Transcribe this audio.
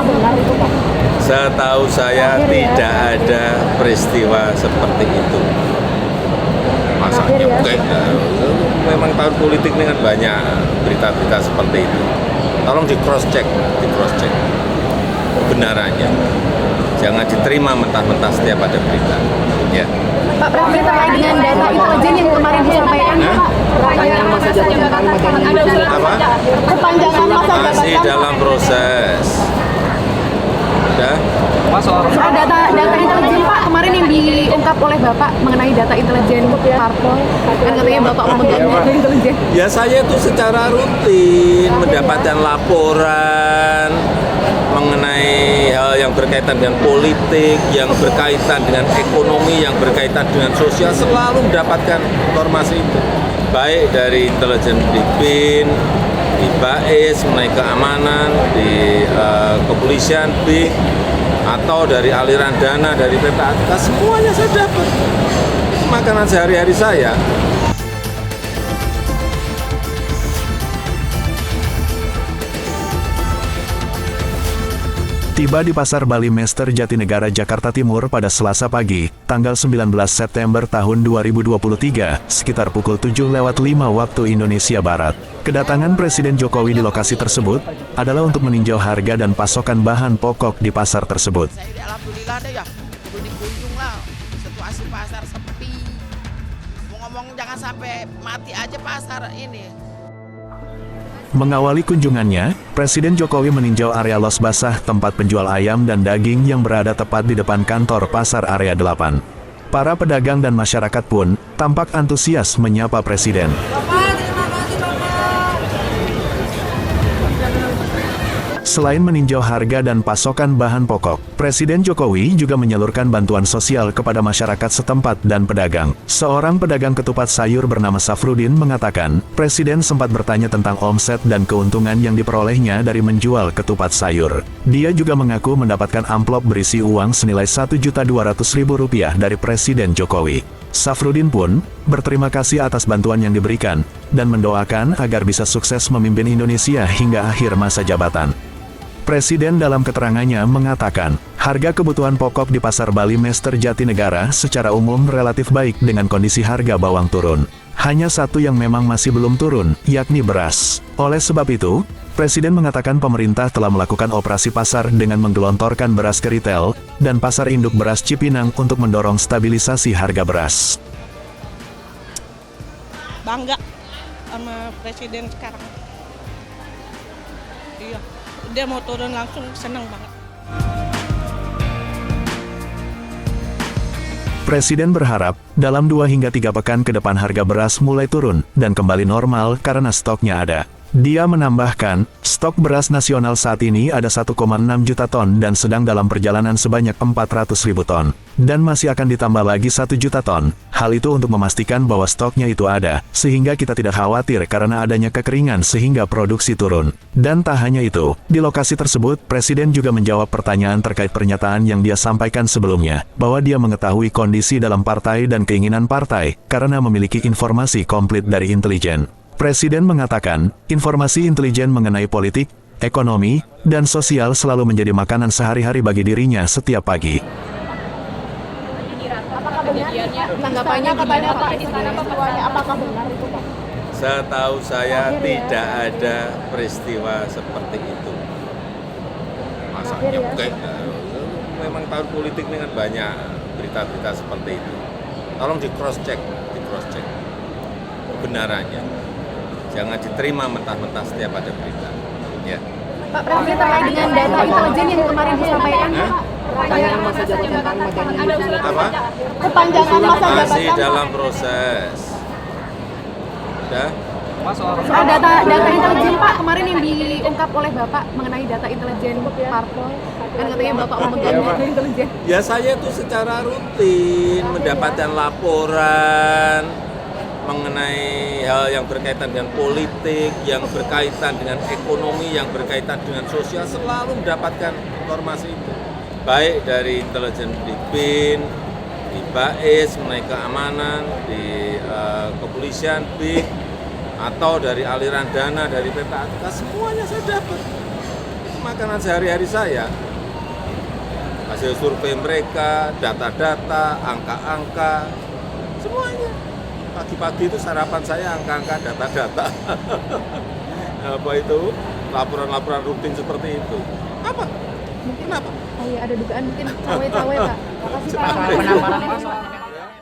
Apakah benar itu, Pak? Setahu saya tidak ada peristiwa seperti itu. Masa nyepek, memang tahun politik ini kan banyak berita-berita seperti itu. Tolong di cross check kebenarannya. Jangan diterima mentah-mentah setiap ada berita. Ya. Pak Presiden, terkait dengan data intelijen yang kemarin disampaikan, Pak, perpanjangan masa jabatan Apa? Perpanjangan masa jabatan Masih dalam proses. Udah. data intelijen, Pak, kemarin yang diungkap oleh Bapak mengenai data intelijen parpol, kan katanya Bapak memegang data intelijen. Ya saya itu secara rutin mendapatkan laporan mengenai hal yang berkaitan dengan politik, yang berkaitan dengan ekonomi, yang berkaitan dengan sosial, selalu mendapatkan informasi itu. Baik dari intelijen di BIN, di BAIS, mengenai keamanan, di kepolisian, BIN, atau dari aliran dana dari PPATK, semuanya saya dapat. Makanan sehari-hari saya. Tiba di Pasar Bali Mester Jatinegara, Jakarta Timur pada Selasa pagi, tanggal 19 September tahun 2023, sekitar pukul 7:05 waktu Indonesia Barat. Kedatangan Presiden Jokowi di lokasi tersebut adalah untuk meninjau harga dan pasokan bahan pokok di pasar tersebut. Alhamdulillah deh ya, udah dikunjung lah, situasi pasar sepi. Mau ngomong jangan sampai mati aja pasar ini. Mengawali kunjungannya, Presiden Jokowi meninjau area los basah tempat penjual ayam dan daging yang berada tepat di depan kantor Pasar Area 8. Para pedagang dan masyarakat pun tampak antusias menyapa Presiden. Selain meninjau harga dan pasokan bahan pokok, Presiden Jokowi juga menyalurkan bantuan sosial kepada masyarakat setempat dan pedagang. Seorang pedagang ketupat sayur bernama Safrudin mengatakan, Presiden sempat bertanya tentang omset dan keuntungan yang diperolehnya dari menjual ketupat sayur. Dia juga mengaku mendapatkan amplop berisi uang senilai Rp1.200.000 dari Presiden Jokowi. Safrudin pun berterima kasih atas bantuan yang diberikan dan mendoakan agar bisa sukses memimpin Indonesia hingga akhir masa jabatan. Presiden dalam keterangannya mengatakan, harga kebutuhan pokok di Pasar Bali Mester Jatinegara secara umum relatif baik dengan kondisi harga bawang turun. Hanya satu yang memang masih belum turun, yakni beras. Oleh sebab itu, Presiden mengatakan pemerintah telah melakukan operasi pasar dengan menggelontorkan beras ke retail dan pasar induk beras Cipinang untuk mendorong stabilisasi harga beras. Bangga sama Presiden sekarang. Iya, dia mau turun langsung, senang banget. Presiden berharap, dalam 2 hingga 3 pekan ke depan harga beras mulai turun dan kembali normal karena stoknya ada. Dia menambahkan, stok beras nasional saat ini ada 1,6 juta ton dan sedang dalam perjalanan sebanyak 400.000 ton. Dan masih akan ditambah lagi 1 juta ton. Hal itu untuk memastikan bahwa stoknya itu ada, sehingga kita tidak khawatir karena adanya kekeringan sehingga produksi turun. Dan tak hanya itu, di lokasi tersebut, Presiden juga menjawab pertanyaan terkait pernyataan yang dia sampaikan sebelumnya, bahwa dia mengetahui kondisi dalam partai dan keinginan partai, karena memiliki informasi komplit dari intelijen. Presiden mengatakan, informasi intelijen mengenai politik, ekonomi, dan sosial selalu menjadi makanan sehari-hari bagi dirinya setiap pagi. Tanggapannya katanya Pak Presiden, apakah benar itu, Pak? Setahu saya tidak ada peristiwa seperti itu. Masa nyepek, memang tahun politik ini kan banyak berita-berita seperti itu. Tolong di cross check kebenarannya. Jangan diterima mentah-mentah setiap ada berita. Ya. Pak Presiden, terkait dengan data intelijen yang kemarin disampaikan, Pak, perpanjangan masa jabatan Apa? Perpanjangan masa jabatan Masih dalam proses. Udah. data intelijen, Pak, kemarin yang diungkap oleh Bapak mengenai data intelijen parpol, kan katanya Bapak memegang data intelijen. Ya saya itu secara rutin mendapatkan laporan mengenai hal yang berkaitan dengan politik, yang berkaitan dengan ekonomi, yang berkaitan dengan sosial, selalu mendapatkan informasi itu. Baik dari intelijen di BIN, di BAIS, mengenai keamanan, di kepolisian, BIN, atau dari aliran dana dari PPATK, semuanya saya dapat. makanan sehari-hari saya. Hasil survei mereka, data-data, angka-angka, semuanya. Pagi-pagi itu sarapan saya angka-angka, data-data. Apa itu? Laporan-laporan rutin seperti itu. Apa? Kenapa? Oh iya, ada dugaan mungkin cawe-cawe, Pak. Makasih, Pak. Cawe. Penamparan itu.